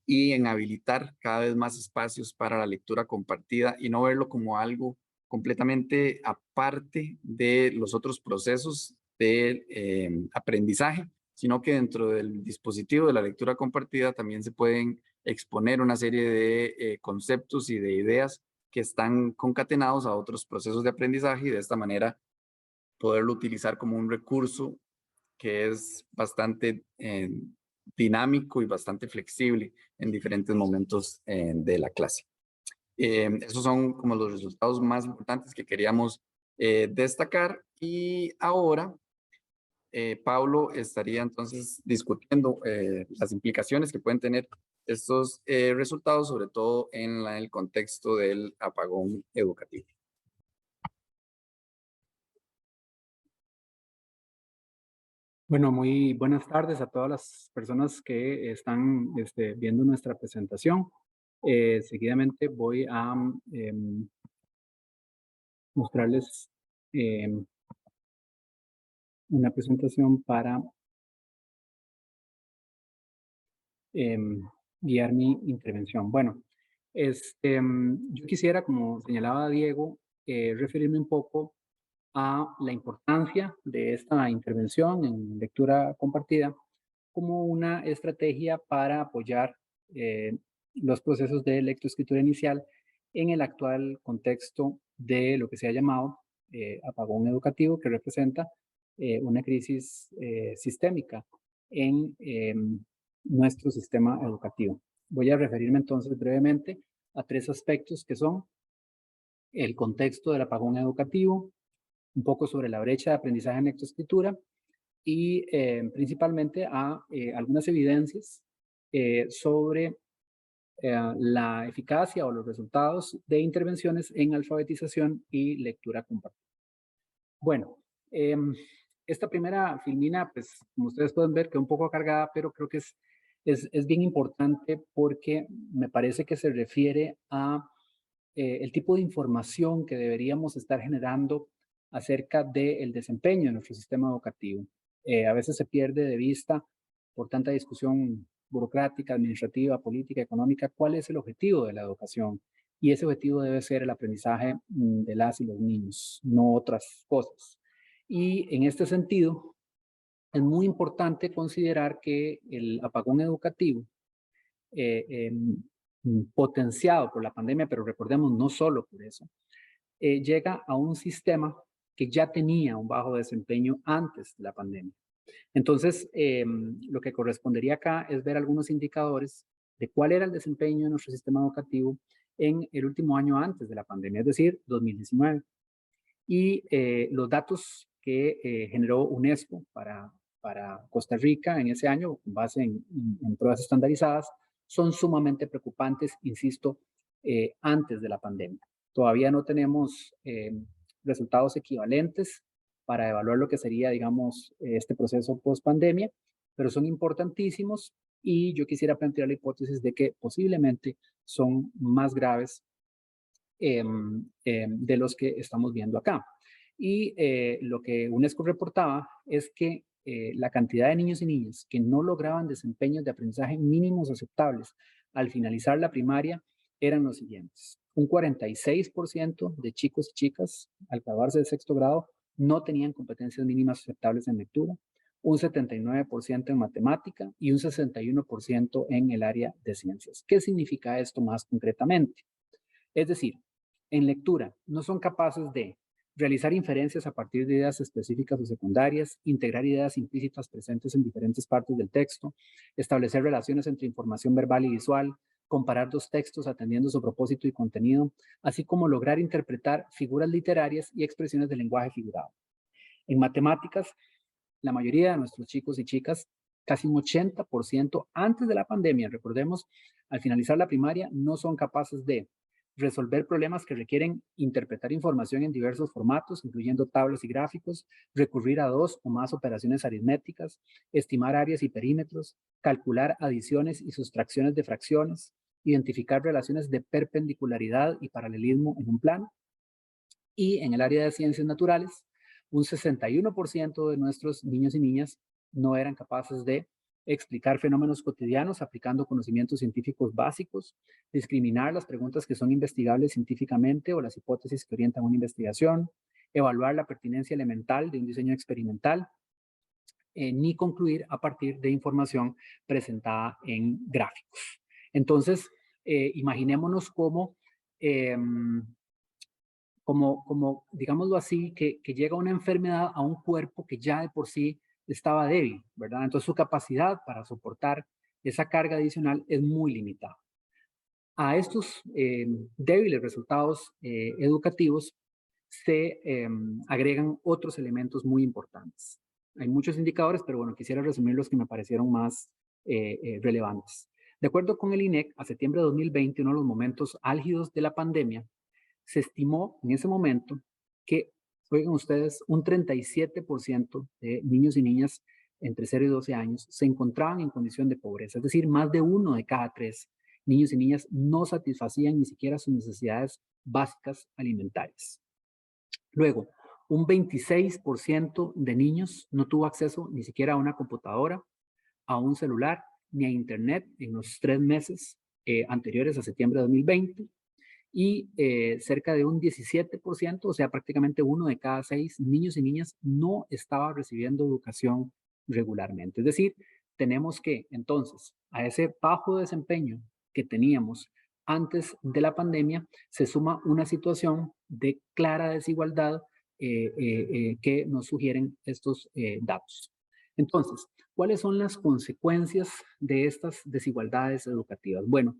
y en habilitar cada vez más espacios para la lectura compartida y no verlo como algo completamente aparte de los otros procesos de aprendizaje, sino que dentro del dispositivo de la lectura compartida también se pueden exponer una serie de conceptos y de ideas que están concatenados a otros procesos de aprendizaje y de esta manera poderlo utilizar como un recurso que es bastante dinámico y bastante flexible en diferentes momentos de la clase. Esos son como los resultados más importantes que queríamos destacar y ahora Pablo estaría entonces discutiendo las implicaciones que pueden tener estos resultados, sobre todo en el contexto del apagón educativo. Bueno, muy buenas tardes a todas las personas que están viendo nuestra presentación. Seguidamente voy a mostrarles una presentación para guiar mi intervención. Bueno, yo quisiera, como señalaba Diego, referirme un poco a la importancia de esta intervención en lectura compartida como una estrategia para apoyar los procesos de lectoescritura inicial en el actual contexto de lo que se ha llamado apagón educativo que representa una crisis sistémica en nuestro sistema educativo. Voy a referirme entonces brevemente a 3 aspectos que son el contexto del apagón educativo, un poco sobre la brecha de aprendizaje en lectoescritura y principalmente a algunas evidencias sobre la eficacia o los resultados de intervenciones en alfabetización y lectura compartida. Bueno, esta primera filmina, pues como ustedes pueden ver, quedó un poco cargada, pero creo que es bien importante porque me parece que se refiere a el tipo de información que deberíamos estar generando acerca del desempeño de nuestro sistema educativo. A veces se pierde de vista por tanta discusión burocrática, administrativa, política, económica, cuál es el objetivo de la educación. Y ese objetivo debe ser el aprendizaje de las y los niños, no otras cosas. Y en este sentido, es muy importante considerar que el apagón educativo, potenciado por la pandemia, pero recordemos, no solo por eso, llega a un sistema que ya tenía un bajo desempeño antes de la pandemia. Entonces, lo que correspondería acá es ver algunos indicadores de cuál era el desempeño de nuestro sistema educativo en el último año antes de la pandemia, es decir, 2019. Y los datos que generó UNESCO para Costa Rica en ese año, con base en pruebas estandarizadas, son sumamente preocupantes, insisto, antes de la pandemia. Todavía no tenemos resultados equivalentes para evaluar lo que sería, digamos, este proceso post-pandemia, pero son importantísimos y yo quisiera plantear la hipótesis de que posiblemente son más graves de los que estamos viendo acá. Y lo que UNESCO reportaba es que la cantidad de niños y niñas que no lograban desempeños de aprendizaje mínimos aceptables al finalizar la primaria eran los siguientes. Un 46% de chicos y chicas al graduarse del 6º grado no tenían competencias mínimas aceptables en lectura, un 79% en matemática y un 61% en el área de ciencias. ¿Qué significa esto más concretamente? Es decir, en lectura no son capaces de realizar inferencias a partir de ideas específicas o secundarias, integrar ideas implícitas presentes en diferentes partes del texto, establecer relaciones entre información verbal y visual, comparar 2 textos atendiendo su propósito y contenido, así como lograr interpretar figuras literarias y expresiones de lenguaje figurado. En matemáticas, la mayoría de nuestros chicos y chicas, casi un 80% antes de la pandemia, recordemos, al finalizar la primaria, no son capaces de resolver problemas que requieren interpretar información en diversos formatos, incluyendo tablas y gráficos, recurrir a 2 o más operaciones aritméticas, estimar áreas y perímetros, calcular adiciones y sustracciones de fracciones, identificar relaciones de perpendicularidad y paralelismo en un plano. Y en el área de ciencias naturales, un 61% de nuestros niños y niñas no eran capaces de explicar fenómenos cotidianos aplicando conocimientos científicos básicos, discriminar las preguntas que son investigables científicamente o las hipótesis que orientan una investigación, evaluar la pertinencia elemental de un diseño experimental, ni concluir a partir de información presentada en gráficos. Entonces, imaginémonos como digámoslo así, que llega una enfermedad a un cuerpo que ya de por sí estaba débil, ¿verdad? Entonces su capacidad para soportar esa carga adicional es muy limitada. A estos débiles resultados educativos se agregan otros elementos muy importantes. Hay muchos indicadores, pero bueno, quisiera resumir los que me parecieron más relevantes. De acuerdo con el INEC, a septiembre de 2020, uno de los momentos álgidos de la pandemia, se estimó en ese momento que, oigan ustedes, un 37% de niños y niñas entre 0 y 12 años se encontraban en condición de pobreza, es decir, más de 1 de cada 3 niños y niñas no satisfacían ni siquiera sus necesidades básicas alimentarias. Luego, un 26% de niños no tuvo acceso ni siquiera a una computadora, a un celular, ni a internet en los 3 meses anteriores a septiembre de 2020. Y cerca de un 17%, o sea, prácticamente 1 de cada 6 niños y niñas no estaba recibiendo educación regularmente. Es decir, tenemos que entonces a ese bajo desempeño que teníamos antes de la pandemia se suma una situación de clara desigualdad que nos sugieren estos datos. Entonces, ¿cuáles son las consecuencias de estas desigualdades educativas? Bueno,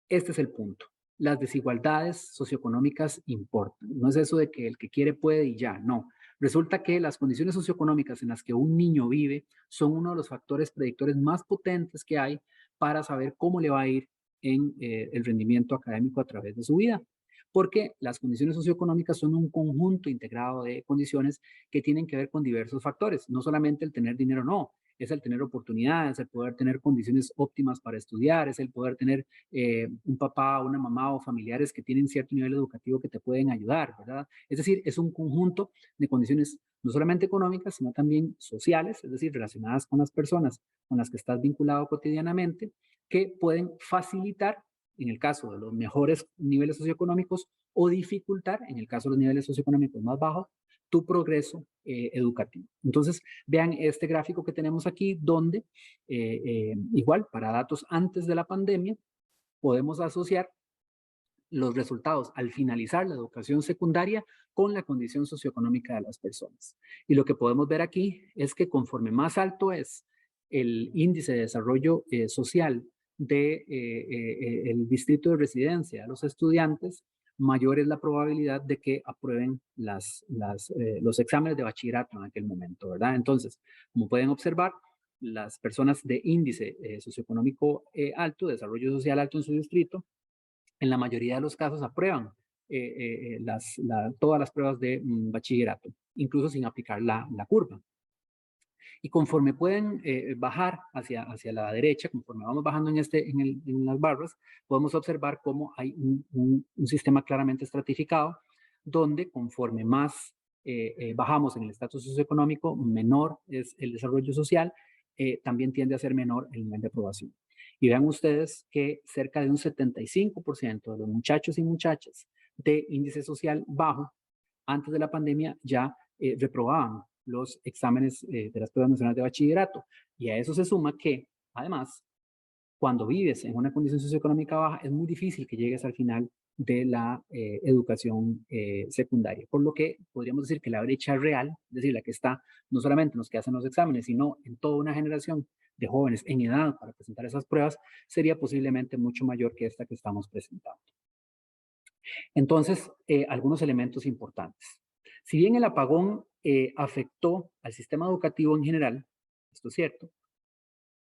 este es el punto. Las desigualdades socioeconómicas importan. No es eso de que el que quiere puede y ya, no. Resulta que las condiciones socioeconómicas en las que un niño vive son uno de los factores predictores más potentes que hay para saber cómo le va a ir en el rendimiento académico a través de su vida. Porque las condiciones socioeconómicas son un conjunto integrado de condiciones que tienen que ver con diversos factores. No solamente el tener dinero, no. Es el tener oportunidades, el poder tener condiciones óptimas para estudiar, es el poder tener un papá, una mamá o familiares que tienen cierto nivel educativo que te pueden ayudar, ¿verdad? Es decir, es un conjunto de condiciones no solamente económicas, sino también sociales, es decir, relacionadas con las personas con las que estás vinculado cotidianamente, que pueden facilitar, en el caso de los mejores niveles socioeconómicos, o dificultar, en el caso de los niveles socioeconómicos más bajos, tu progreso educativo. Entonces, vean este gráfico que tenemos aquí, donde igual para datos antes de la pandemia, podemos asociar los resultados al finalizar la educación secundaria con la condición socioeconómica de las personas. Y lo que podemos ver aquí es que conforme más alto es el índice de desarrollo social del distrito de residencia de los estudiantes, mayor es la probabilidad de que aprueben los exámenes de bachillerato en aquel momento, ¿verdad? Entonces, como pueden observar, las personas de índice socioeconómico alto, desarrollo social alto en su distrito, en la mayoría de los casos aprueban todas las pruebas de bachillerato, incluso sin aplicar la curva. Y conforme pueden bajar hacia la derecha, conforme vamos bajando en las barras, podemos observar cómo hay un sistema claramente estratificado, donde conforme más bajamos en el estatus socioeconómico, menor es el desarrollo social, también tiende a ser menor el nivel de aprobación. Y vean ustedes que cerca de un 75% de los muchachos y muchachas de índice social bajo, antes de la pandemia, ya reprobaban los exámenes de las pruebas nacionales de bachillerato. Y a eso se suma que, además, cuando vives en una condición socioeconómica baja, es muy difícil que llegues al final de la educación secundaria. Por lo que podríamos decir que la brecha real, es decir, la que está no solamente en los que hacen los exámenes, sino en toda una generación de jóvenes en edad para presentar esas pruebas, sería posiblemente mucho mayor que esta que estamos presentando. Entonces, algunos elementos importantes. Si bien el apagón afectó al sistema educativo en general, esto es cierto,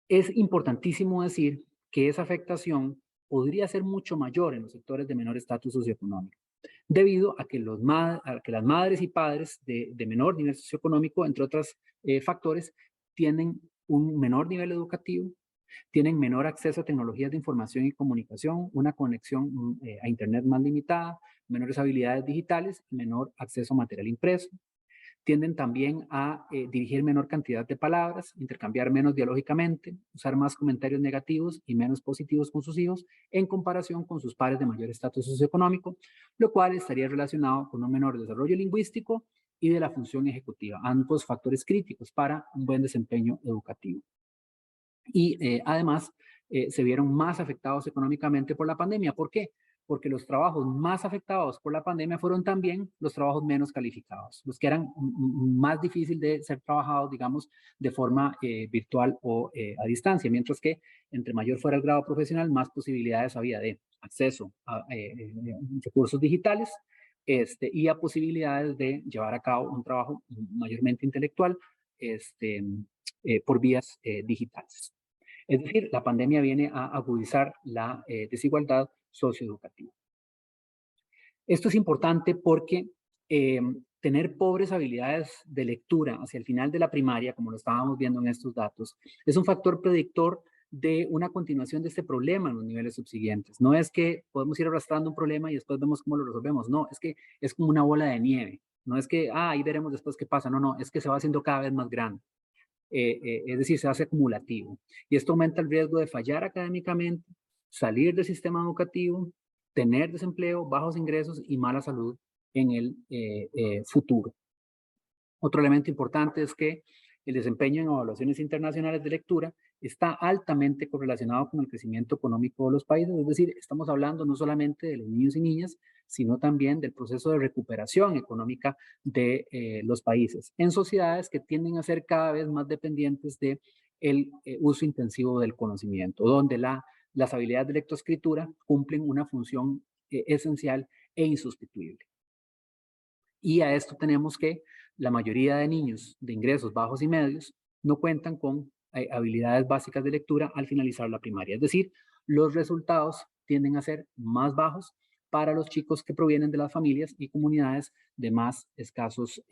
es importantísimo decir que esa afectación podría ser mucho mayor en los sectores de menor estatus socioeconómico, debido a que, las madres y padres de menor nivel socioeconómico, entre otros factores, tienen un menor nivel educativo, tienen menor acceso a tecnologías de información y comunicación, una conexión a Internet más limitada, menores habilidades digitales y menor acceso a material impreso. Tienden también a dirigir menor cantidad de palabras, intercambiar menos dialógicamente, usar más comentarios negativos y menos positivos con sus hijos en comparación con sus pares de mayor estatus socioeconómico, lo cual estaría relacionado con un menor desarrollo lingüístico y de la función ejecutiva, ambos factores críticos para un buen desempeño educativo. Y además se vieron más afectados económicamente por la pandemia. ¿Por qué? Porque los trabajos más afectados por la pandemia fueron también los trabajos menos calificados, los que eran más difíciles de ser trabajados, digamos, de forma virtual o a distancia, mientras que entre mayor fuera el grado profesional, más posibilidades había de acceso a recursos digitales y a posibilidades de llevar a cabo un trabajo mayormente intelectual por vías digitales. Es decir, la pandemia viene a agudizar la desigualdad socioeducativa. Esto es importante porque tener pobres habilidades de lectura hacia el final de la primaria, como lo estábamos viendo en estos datos, es un factor predictor de una continuación de este problema en los niveles subsiguientes. No es que podemos ir arrastrando un problema y después vemos cómo lo resolvemos. No, es que es como una bola de nieve. No es que, ahí veremos después qué pasa. No, no, es que se va haciendo cada vez más grande. Es decir, se hace acumulativo. Y esto aumenta el riesgo de fallar académicamente, salir del sistema educativo, tener desempleo, bajos ingresos y mala salud en el futuro. Otro elemento importante es que el desempeño en evaluaciones internacionales de lectura está altamente correlacionado con el crecimiento económico de los países. Es decir, estamos hablando no solamente de los niños y niñas, sino también del proceso de recuperación económica de los países, en sociedades que tienden a ser cada vez más dependientes del uso intensivo del conocimiento, donde las habilidades de lectoescritura cumplen una función esencial e insustituible. Y a esto tenemos que la mayoría de niños de ingresos bajos y medios no cuentan con habilidades básicas de lectura al finalizar la primaria. Es decir, los resultados tienden a ser más bajos para los chicos que provienen de las familias y comunidades de más escasos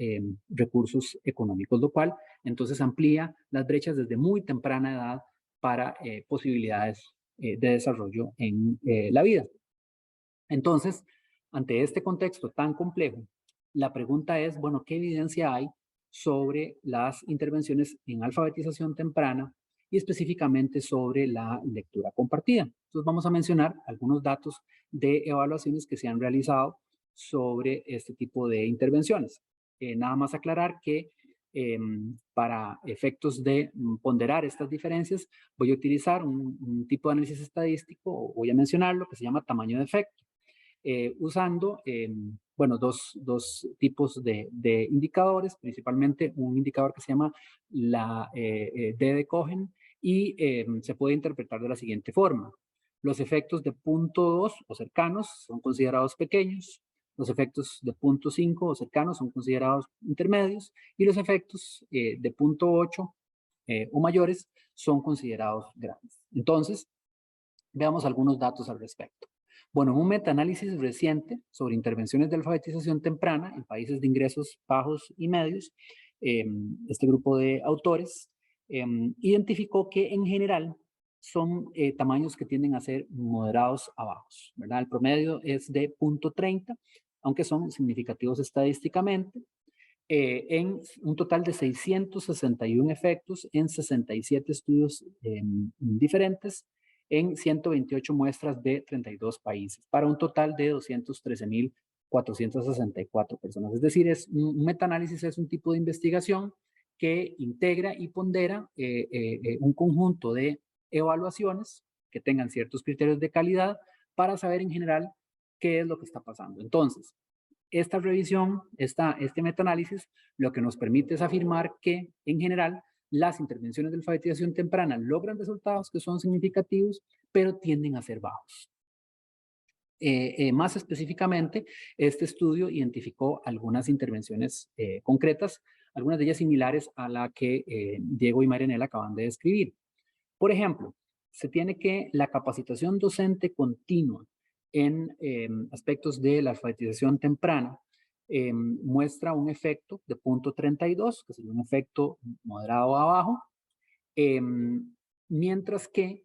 recursos económicos, lo cual entonces amplía las brechas desde muy temprana edad para posibilidades de desarrollo en la vida. Entonces, ante este contexto tan complejo, la pregunta es, bueno, ¿qué evidencia hay sobre las intervenciones en alfabetización temprana y específicamente sobre la lectura compartida? Entonces vamos a mencionar algunos datos de evaluaciones que se han realizado sobre este tipo de intervenciones. Nada más aclarar que para efectos de ponderar estas diferencias, voy a utilizar un tipo de análisis estadístico, voy a mencionarlo, que se llama tamaño de efecto. Usando, bueno, dos tipos de indicadores, principalmente un indicador que se llama la D de Cohen y se puede interpretar de la siguiente forma. Los efectos de punto 2 o cercanos son considerados pequeños, los efectos de punto 5 o cercanos son considerados intermedios y los efectos de punto 8 o mayores son considerados grandes. Entonces, veamos algunos datos al respecto. Bueno, en un metaanálisis reciente sobre intervenciones de alfabetización temprana en países de ingresos bajos y medios, este grupo de autores identificó que en general son tamaños que tienden a ser moderados a bajos, ¿verdad? El promedio es de 0.30, aunque son significativos estadísticamente, en un total de 661 efectos en 67 estudios diferentes, en 128 muestras de 32 países, para un total de 213.464 personas. Es decir, un metaanálisis es un tipo de investigación que integra y pondera un conjunto de evaluaciones que tengan ciertos criterios de calidad para saber en general qué es lo que está pasando. Entonces, esta revisión, este metaanálisis, lo que nos permite es afirmar que, en general, las intervenciones de alfabetización temprana logran resultados que son significativos, pero tienden a ser bajos. Más específicamente, este estudio identificó algunas intervenciones concretas, algunas de ellas similares a la que Diego y Marianela acaban de describir. Por ejemplo, se tiene que la capacitación docente continua en aspectos de la alfabetización temprana muestra un efecto de 0.32, que sería un efecto moderado a bajo, mientras que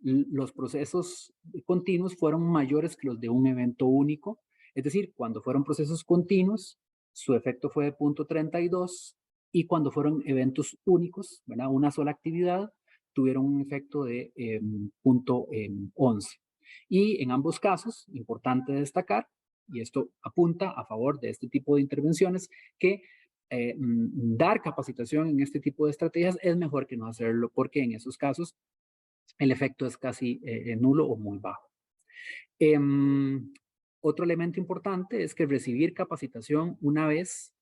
los procesos continuos fueron mayores que los de un evento único. Es decir, cuando fueron procesos continuos, su efecto fue de 0.32 y cuando fueron eventos únicos, ¿verdad? Una sola actividad, tuvieron un efecto de 0.11. Y en ambos casos, importante destacar, y esto apunta a favor de este tipo de intervenciones, que dar capacitación en este tipo de estrategias es mejor que no hacerlo, porque en esos casos el efecto es casi nulo o muy bajo. Otro elemento importante es que recibir capacitación una vez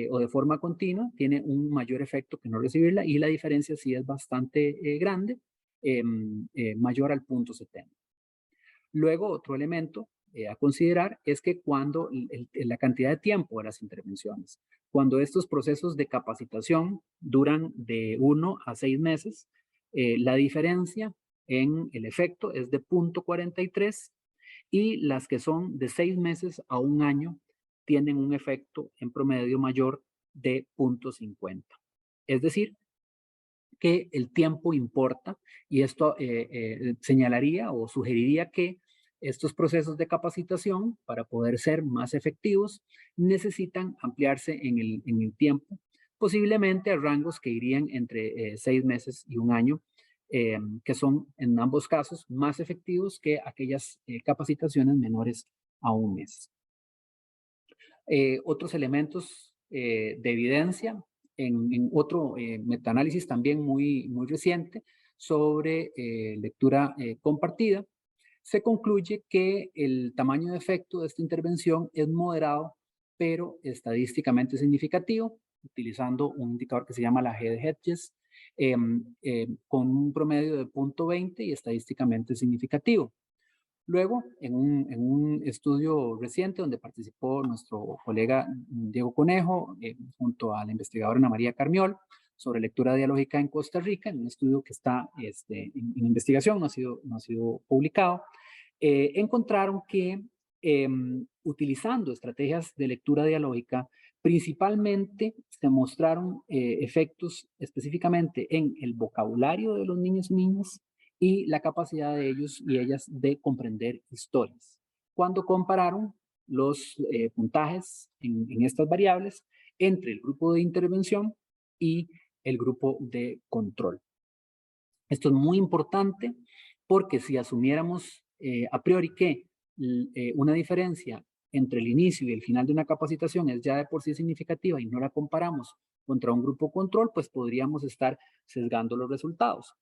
o de forma continua tiene un mayor efecto que no recibirla, y la diferencia sí es bastante grande, mayor al 0.70. Luego, otro elemento a considerar es que cuando la cantidad de tiempo de las intervenciones, cuando estos procesos de capacitación duran de 1 a 6 meses, la diferencia en el efecto es de 0.43, y las que son de 6 meses a 1 año tienen un efecto en promedio mayor de 0.50. Es decir, que el tiempo importa, y esto señalaría o sugeriría que estos procesos de capacitación, para poder ser más efectivos, necesitan ampliarse en el tiempo, posiblemente a rangos que irían entre 6 meses y 1 año, que son en ambos casos más efectivos que aquellas capacitaciones menores a 1 mes. Otros elementos de evidencia en otro metaanálisis también muy reciente sobre lectura compartida, se concluye que el tamaño de efecto de esta intervención es moderado, pero estadísticamente significativo, utilizando un indicador que se llama la G de Hedges, con un promedio de 0.20 y estadísticamente significativo. Luego, en un estudio reciente donde participó nuestro colega Diego Conejo, junto a la investigadora Ana María Carmiol, sobre lectura dialógica en Costa Rica, en un estudio que está en investigación, no ha sido publicado, encontraron que utilizando estrategias de lectura dialógica, principalmente se mostraron efectos específicamente en el vocabulario de los niños y niñas y la capacidad de ellos y ellas de comprender historias. Cuando compararon los puntajes en estas variables entre el grupo de intervención y el grupo de control. Esto es muy importante porque si asumiéramos a priori que una diferencia entre el inicio y el final de una capacitación es ya de por sí significativa y no la comparamos contra un grupo control, pues podríamos estar sesgando los resultados.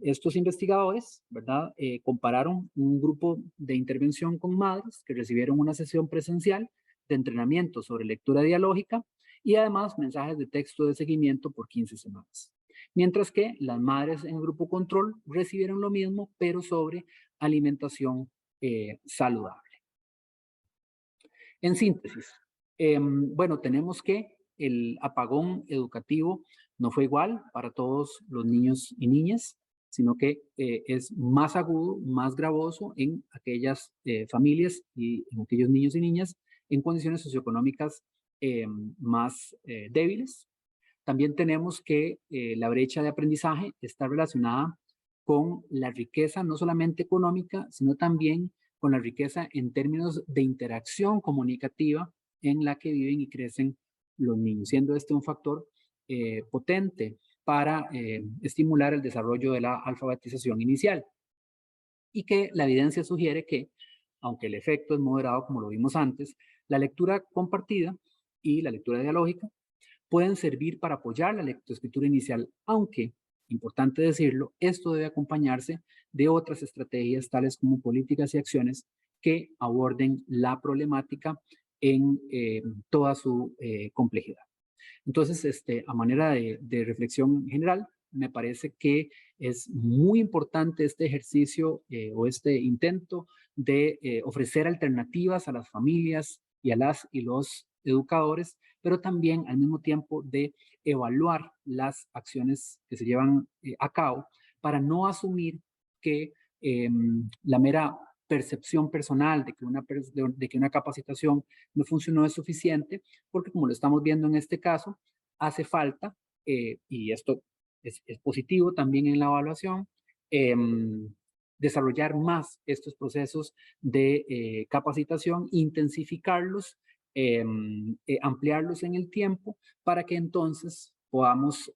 Estos investigadores, ¿verdad? Compararon un grupo de intervención con madres que recibieron una sesión presencial de entrenamiento sobre lectura dialógica y además mensajes de texto de seguimiento por 15 semanas. Mientras que las madres en el grupo control recibieron lo mismo, pero sobre alimentación saludable. En síntesis, bueno, tenemos que el apagón educativo no fue igual para todos los niños y niñas, sino que es más agudo, más gravoso en aquellas familias y en aquellos niños y niñas en condiciones socioeconómicas más débiles. También tenemos que la brecha de aprendizaje está relacionada con la riqueza no solamente económica, sino también con la riqueza en términos de interacción comunicativa en la que viven y crecen los niños, siendo este un factor potente para estimular el desarrollo de la alfabetización inicial. Y que la evidencia sugiere que, aunque el efecto es moderado, como lo vimos antes, la lectura compartida y la lectura dialógica pueden servir para apoyar la lectoescritura inicial, aunque, importante decirlo, esto debe acompañarse de otras estrategias tales como políticas y acciones que aborden la problemática en toda su complejidad. Entonces, a manera de reflexión general, me parece que es muy importante este ejercicio o este intento de ofrecer alternativas a las familias y a las y los educadores, pero también al mismo tiempo de evaluar las acciones que se llevan a cabo para no asumir que la mera percepción personal de que una capacitación no funcionó es suficiente, porque como lo estamos viendo en este caso, hace falta, y esto es positivo también en la evaluación, desarrollar más estos procesos de capacitación, intensificarlos, ampliarlos en el tiempo para que entonces podamos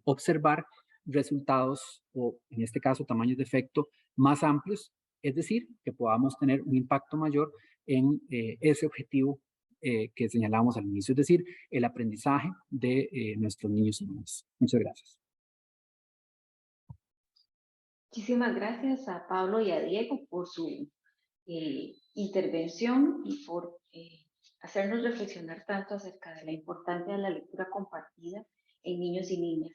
observar resultados o en este caso tamaños de efecto más amplios, es decir, que podamos tener un impacto mayor en ese objetivo que señalamos al inicio, es decir, el aprendizaje de nuestros niños y niñas. Muchas gracias. Muchísimas gracias a Pablo y a Diego por su intervención y por hacernos reflexionar tanto acerca de la importancia de la lectura compartida en niños y niñas.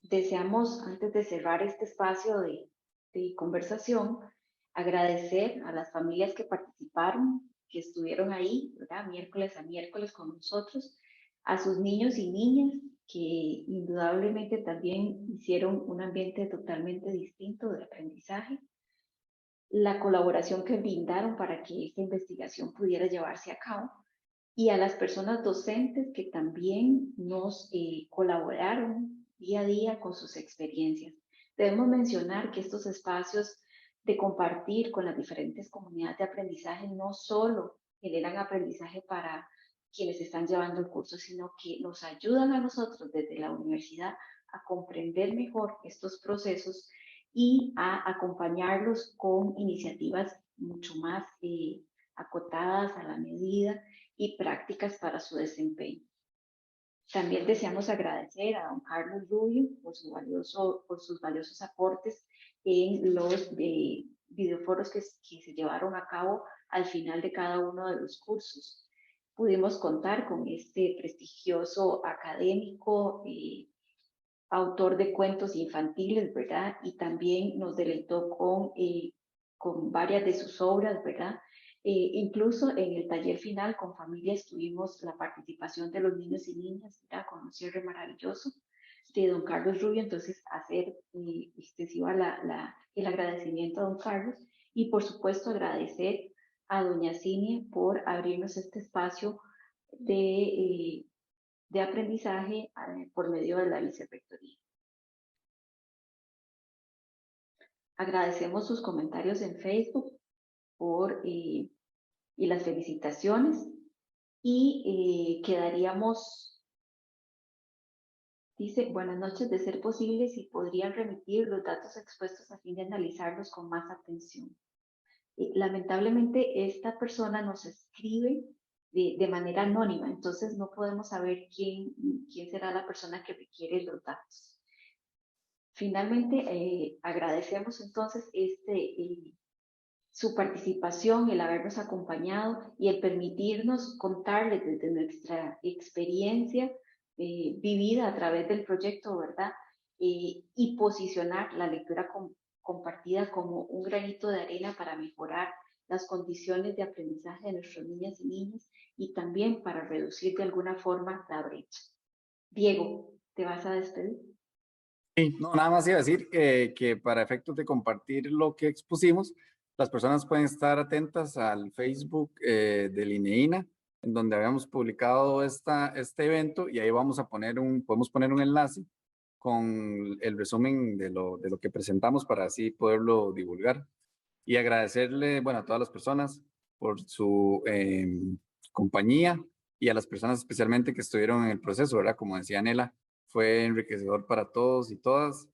Deseamos, antes de cerrar este espacio de conversación, agradecer a las familias que participaron, que estuvieron ahí, ¿verdad? Miércoles a miércoles con nosotros, a sus niños y niñas que indudablemente también hicieron un ambiente totalmente distinto de aprendizaje, la colaboración que brindaron para que esta investigación pudiera llevarse a cabo y a las personas docentes que también nos colaboraron día a día con sus experiencias. Debemos mencionar que estos espacios de compartir con las diferentes comunidades de aprendizaje no solo generan aprendizaje para quienes están llevando el curso, sino que nos ayudan a nosotros desde la universidad a comprender mejor estos procesos y a acompañarlos con iniciativas mucho más acotadas a la medida y prácticas para su desempeño. También deseamos agradecer a don Carlos Rubio por sus valiosos aportes en los videoforos que se llevaron a cabo al final de cada uno de los cursos. Pudimos contar con este prestigioso académico, autor de cuentos infantiles, ¿verdad? Y también nos deleitó con varias de sus obras, ¿verdad? Incluso en el taller final con familias tuvimos la participación de los niños y niñas, ¿verdad? Con un cierre maravilloso de don Carlos Rubio. Entonces, hacer extensiva el agradecimiento a don Carlos y, por supuesto, agradecer a doña Cinia por abrirnos este espacio de aprendizaje por medio de la vicerrectoría. Agradecemos sus comentarios en Facebook y las felicitaciones, y quedaríamos, dice, buenas noches, de ser posible, si podrían remitir los datos expuestos a fin de analizarlos con más atención. Lamentablemente esta persona nos escribe de manera anónima, entonces no podemos saber quién será la persona que requiere los datos. Finalmente, agradecemos entonces su participación, el habernos acompañado y el permitirnos contarles desde nuestra experiencia vivida a través del proyecto, ¿verdad? Y posicionar la lectura compartida como un granito de arena para mejorar las condiciones de aprendizaje de nuestras niñas y niños, y también para reducir de alguna forma la brecha. Diego, ¿te vas a despedir? Sí, no, nada más iba a decir que para efectos de compartir lo que expusimos, las personas pueden estar atentas al Facebook del INEINA, en donde habíamos publicado este evento, y ahí podemos poner un enlace con el resumen de lo que presentamos para así poderlo divulgar. Y agradecerle, bueno, a todas las personas por su compañía, y a las personas especialmente que estuvieron en el proceso, ¿verdad? Como decía Nela, fue enriquecedor para todos y todas,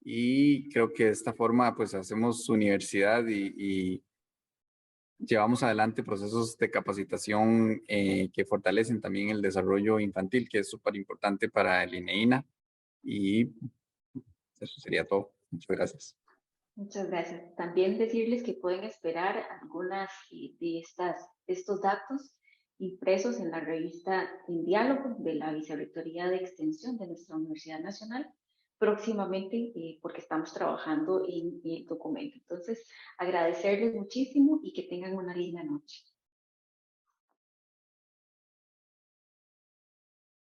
y creo que de esta forma pues hacemos universidad y llevamos adelante procesos de capacitación que fortalecen también el desarrollo infantil, que es súper importante para el INEINA, y eso sería todo. Muchas gracias. Muchas gracias. También decirles que pueden esperar algunas de estos datos impresos en la revista En Diálogo de la Vicerrectoría de Extensión de nuestra Universidad Nacional próximamente, porque estamos trabajando en el documento. Entonces, agradecerles muchísimo y que tengan una linda noche.